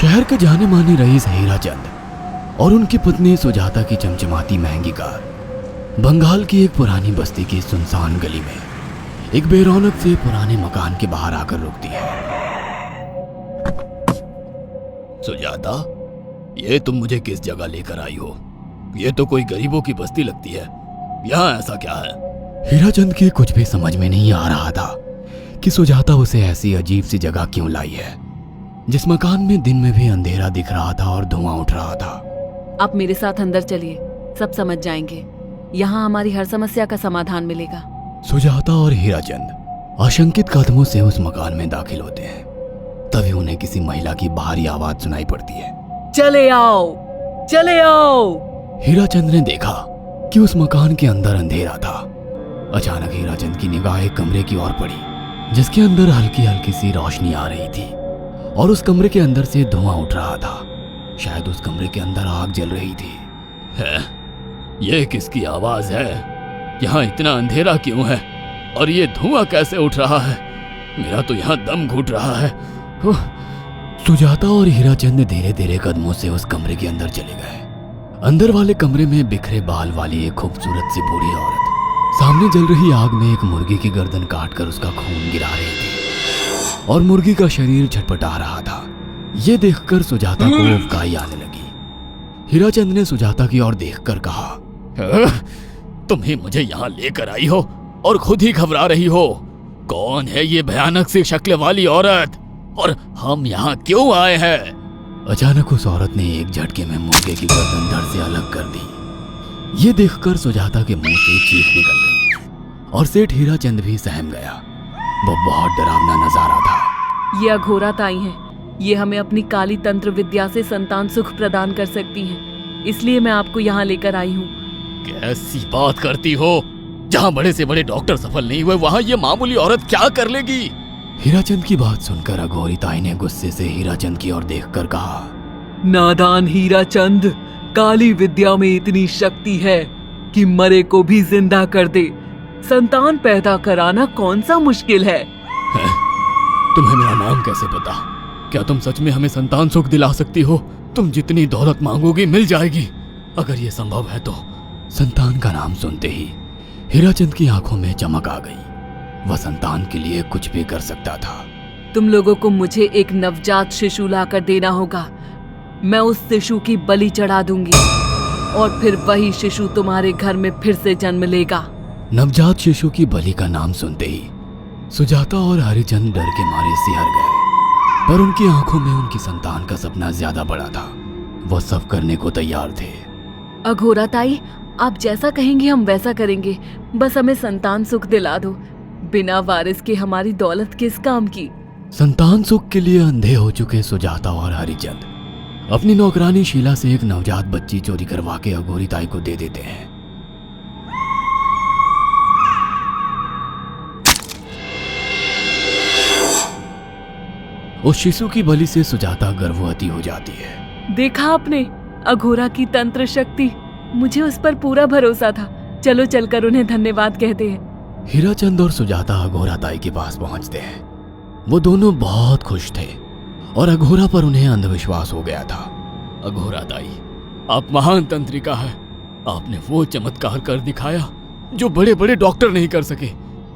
शहर के जाने माने रईस हीराचंद और उनकी पत्नी सुजाता की चमचमाती महंगी कार बंगाल की एक पुरानी बस्ती की सुनसान गली में एक बेरौनक से पुराने मकान के बाहर आकर रुकती है। सुजाता, ये तुम मुझे किस जगह लेकर आई हो? ये तो कोई गरीबों की बस्ती लगती है, यहाँ ऐसा क्या है? हीराचंद की कुछ भी समझ में नहीं आ रहा था कि सुजाता उसे ऐसी अजीब सी जगह क्यों लाई है, जिस मकान में दिन में भी अंधेरा दिख रहा था और धुआं उठ रहा था। आप मेरे साथ अंदर चलिए, सब समझ जाएंगे। यहाँ हमारी हर समस्या का समाधान मिलेगा। सुजाता और हीराचंद आशंकित कदमों से उस मकान में दाखिल होते हैं। तभी उन्हें किसी महिला की बाहरी आवाज सुनाई पड़ती है। चले आओ, चले आओ। हीराचंद ने देखा कि उस मकान के अंदर अंधेरा था। अचानक हीराचंद की निगाह एक कमरे की ओर पड़ी, जिसके अंदर हल्की हल्की सी रोशनी आ रही थी और उस कमरे के अंदर से धुआं उठ रहा था। शायद उस कमरे के अंदर आग जल रही थी। है, ये किसकी आवाज है? यहाँ इतना अंधेरा क्यों है और ये धुआं कैसे उठ रहा है? मेरा तो यहाँ दम घुट रहा है। सुजाता और हीराचंद धीरे धीरे कदमों से उस कमरे के अंदर चले गए। अंदर वाले कमरे में बिखरे बाल वाली एक खूबसूरत सी बूढ़ी औरत सामने जल रही आग में एक मुर्गी की गर्दन काटकर उसका खून गिरा रही थी और मुर्गी का शरीर छटपटा रहा था। ये देखकर सुजाता को उबकाई आने लगी। हीराचंद ने सुजाता की ओर देखकर कहा, तुम ही मुझे यहाँ लेकर आई हो और खुद ही घबरा रही हो। कौन है ये भयानक सी शक्ल वाली औरत और हम यहाँ क्यों आए हैं? अचानक उस औरत ने एक झटके में मुर्गे की गर्दन धड़ से अलग कर दी। ये देखकर सुजाता के मुंह से चीख निकल गई और सेठ हीराचंद भी सहम गया। वो बहुत डरावना नजारा था। ये अघोरा ताई हैं। ये हमें अपनी काली तंत्र विद्या से संतान सुख प्रदान कर सकती हैं। इसलिए मैं आपको यहाँ लेकर आई हूँ। कैसी बात करती हो? जहाँ बड़े से बड़े डॉक्टर सफल नहीं हुए, वहाँ ये मामूली औरत क्या कर लेगी? हीराचंद की बात सुनकर अघोरी ताई ने गुस्से से हीराचंद की ओर देखकर कहा, नादान हीराचंद, काली विद्या में इतनी शक्ति है कि मरे को भी जिंदा कर दे। संतान पैदा कराना कौन सा मुश्किल है? तुम्हें मेरा नाम कैसे पता? क्या तुम सच में हमें संतान सुख दिला सकती हो? तुम जितनी दौलत मांगोगी मिल जाएगी, अगर ये संभव है तो। संतान का नाम सुनते ही हीराचंद की आंखों में चमक आ गई। वह संतान के लिए कुछ भी कर सकता था। तुम लोगों को मुझे एक नवजात शिशु लाकर देना होगा। मैं उस शिशु की बलि चढ़ा दूंगी और फिर वही शिशु तुम्हारे घर में फिर से जन्म लेगा। नवजात शिशु की बलि का नाम सुनते ही सुजाता और हरिचंद डर के मारे सिहर गए, पर उनकी आंखों में उनकी संतान का सपना ज्यादा बड़ा था। वो सब करने को तैयार थे। अघोरा ताई, आप जैसा कहेंगे हम वैसा करेंगे। बस हमें संतान सुख दिला दो। बिना वारिस के हमारी दौलत किस काम की? संतान सुख के लिए अंधे हो चुके सुजाता और हरिचंद अपनी नौकरानी शीला से एक नवजात बच्ची चोरी करवा के अघोरी ताई को दे देते हैं। उस शिशु की बलि से सुजाता गर्भवती हो जाती है। देखा आपने अघोरा की तंत्र शक्ति? मुझे उस पर पूरा भरोसा था। चलो चलकर उन्हें धन्यवाद कहते हैं। हीराचंद और सुजाता अघोरा ताई के पास पहुंचते हैं। वो दोनों बहुत खुश थे और अघोरा पर उन्हें अंधविश्वास हो गया था। अघोरा ताई, आप महान तंत्रिका है। आपने वो चमत्कार कर दिखाया जो बड़े बड़े डॉक्टर नहीं कर सके।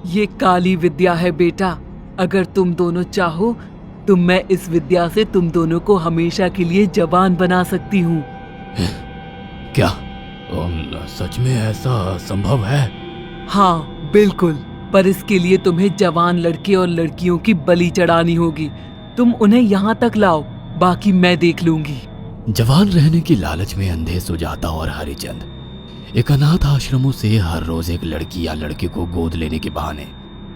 ये काली विद्या है बेटा। अगर तुम दोनों चाहो तो मैं इस विद्या से तुम दोनों को हमेशा के लिए जवान बना सकती हूँ। क्या सच में ऐसा संभव है? हाँ बिल्कुल, पर इसके लिए तुम्हें जवान लड़के और लड़कियों की बलि चढ़ानी होगी। तुम उन्हें यहाँ तक लाओ, बाकी मैं देख लूंगी। जवान रहने की लालच में अंधे सुजाता और हरिचंद एक अनाथ आश्रमों से हर रोज एक लड़की या लड़के को गोद लेने के बहाने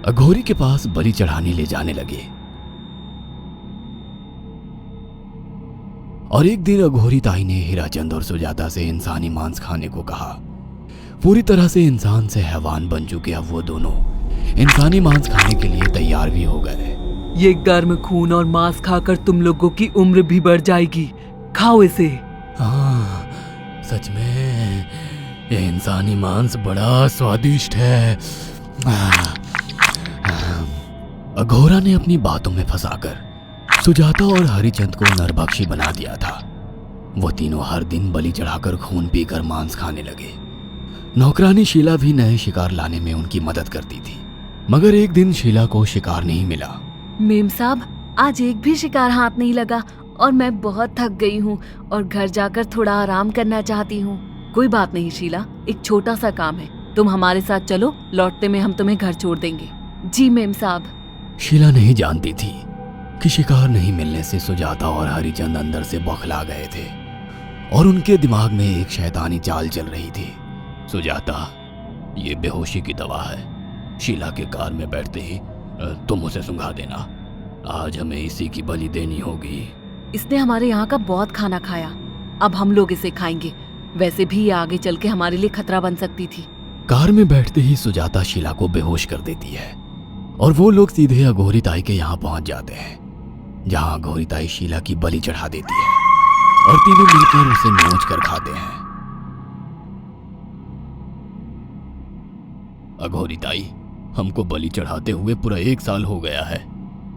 अघोरी के पास बलि चढ़ाने ले जाने लगे। और एक दिन अघोरी ताई ने हीराचंद और सुजाता से इंसानी मांस खाने को कहा। पूरी तरह से इंसान से हैवान बन चुके अब वो दोनों इंसानी मांस खाने के लिए तैयार भी हो गए। ये गर्म खून और मांस खाकर तुम लोगों की उम्र भी बढ़ जाएगी। खाओ इसे। हाँ, सच में ये इंसानी मांस बड़ा स्वादिष्ट है। अघोरा ने अपनी बातों में फंसाकर सुजाता और हरिचंद को नरभक्षी बना दिया था। वो तीनों हर दिन बलि चढ़ाकर खून पीकर मांस खाने लगे। नौकरानी शीला भी नए शिकार लाने में उनकी मदद करती थी, मगर एक दिन शीला को शिकार नहीं मिला। मेम साहब, आज एक भी शिकार हाथ नहीं लगा और मैं बहुत थक गई हूँ और घर जाकर थोड़ा आराम करना चाहती हूँ। कोई बात नहीं शीला, एक छोटा सा काम है, तुम हमारे साथ चलो, लौटते में हम तुम्हें घर छोड़ देंगे। जी मेम साहब। शीला नहीं जानती थी कि शिकार नहीं मिलने से सुजाता और हरिचंद अंदर से बौखला गए थे और उनके दिमाग में एक शैतानी चाल चल रही थी। सुजाता, ये बेहोशी की दवा है। शीला के कार में बैठते ही तुम उसे सुंघा देना। आज हमें इसी की बलि देनी होगी। इसने हमारे यहाँ का बहुत खाना खाया, अब हम लोग इसे खाएंगे। वैसे भी ये आगे चल के हमारे लिए खतरा बन सकती थी। कार में बैठते ही सुजाता शीला को बेहोश कर देती है और वो लोग सीधे अघोरी ताई के यहाँ पहुंच जाते हैं, जहाँ अघोरी ताई शीला की बलि चढ़ा देती है और तीनों मिलकर उसे नोच कर खाते हैं। अघोरी ताई, हमको बलि चढ़ाते हुए पूरा 1 साल हो गया है।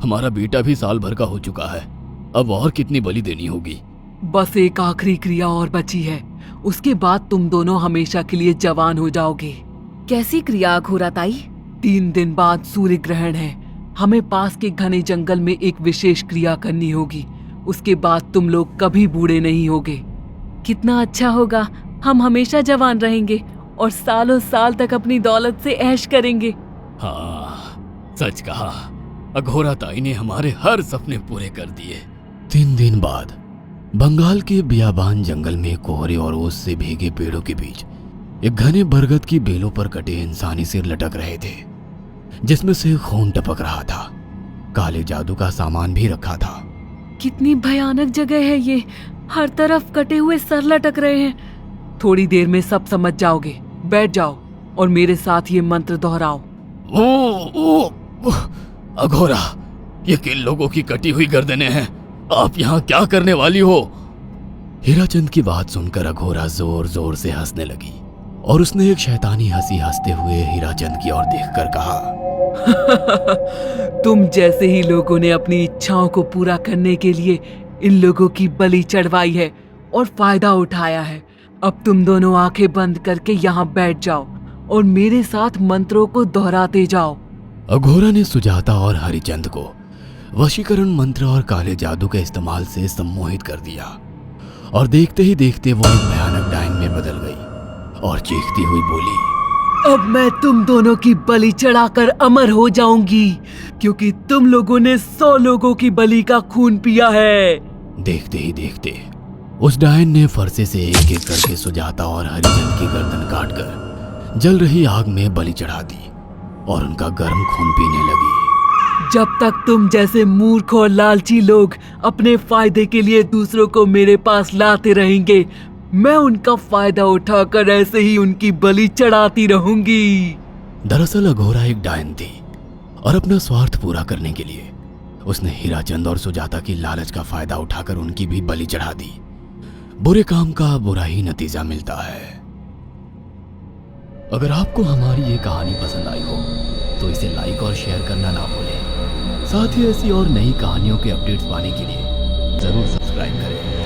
हमारा बेटा भी साल भर का हो चुका है। अब और कितनी बलि देनी होगी? बस एक आखिरी क्रिया और बची है, उसके बाद तुम दोनों हमेशा के लिए जवान हो जाओगे। कैसी क्रिया अघोरा ताई? 3 दिन बाद सूर्य ग्रहण है, हमें पास के घने जंगल में एक विशेष क्रिया करनी होगी। उसके बाद तुम लोग कभी बूढ़े नहीं होगे। कितना अच्छा होगा, हम हमेशा जवान रहेंगे और सालों साल तक अपनी दौलत से ऐश करेंगे। हाँ, सच कहा। अघोरा ताई ने हमारे हर सपने पूरे कर दिए। 3 दिन बाद बंगाल के बियाबान जंगल में कोहरे और ओस से भीगे पेड़ों के बीच एक घने बरगद की बेलों पर कटे इंसानी सिर लटक रहे थे, जिसमें से खून टपक रहा था। काले जादू का सामान भी रखा था। कितनी भयानक जगह है ये, हर तरफ कटे हुए सर लटक रहे हैं। थोड़ी देर में सब समझ जाओगे, बैठ जाओ और मेरे साथ ये मंत्र दोहराओ। ओ, अघोरा, ये किन लोगों की कटी हुई गर्दनें हैं? आप यहाँ क्या करने वाली हो? हीराचंद की बात सुनकर अघोरा जोर जोर से हंसने लगी और उसने एक शैतानी हंसी हंसते हुए हीराचंद की ओर देखकर कहा, तुम जैसे ही लोगों ने अपनी इच्छाओं को पूरा करने के लिए इन लोगों की बलि चढ़वाई है और फायदा उठाया है। अब तुम दोनों आंखें बंद करके यहाँ बैठ जाओ और मेरे साथ मंत्रों को दोहराते जाओ। अघोरा ने सुजाता और हरिचंद को वशीकरण मंत्र और काले जादू के इस्तेमाल से सम्मोहित कर दिया और देखते ही देखते वो एक भयानक डायन में बदल गई और चीखती हुई बोली, अब मैं तुम दोनों की बलि चढ़ाकर अमर हो जाऊंगी, क्योंकि तुम लोगों ने 100 लोगों की बलि का खून पिया है। देखते ही देखते उस डायन ने फरसे से एक एक करके सुजाता और हरिचंद की गर्दन काटकर जल रही आग में बलि चढ़ा दी और उनका गर्म खून पीने लगी। जब तक तुम जैसे मूर्ख और लालची लोग अपने फायदे के लिए दूसरों को मेरे पास लाते रहेंगे, मैं उनका फायदा उठाकर ऐसे ही उनकी बलि चढ़ाती रहूंगी। दरअसल अघोरा एक डायन थी और अपना स्वार्थ पूरा करने के लिए उसने हीराचंद और सुजाता की लालच का फायदा उठाकर उनकी भी बलि चढ़ा दी। बुरे काम का बुरा ही नतीजा मिलता है। अगर आपको हमारी ये कहानी पसंद आई हो तो इसे लाइक और शेयर करना ना भूलें। साथ ही ऐसी और नई कहानियों के अपडेट्स पाने के लिए जरूर सब्सक्राइब करें।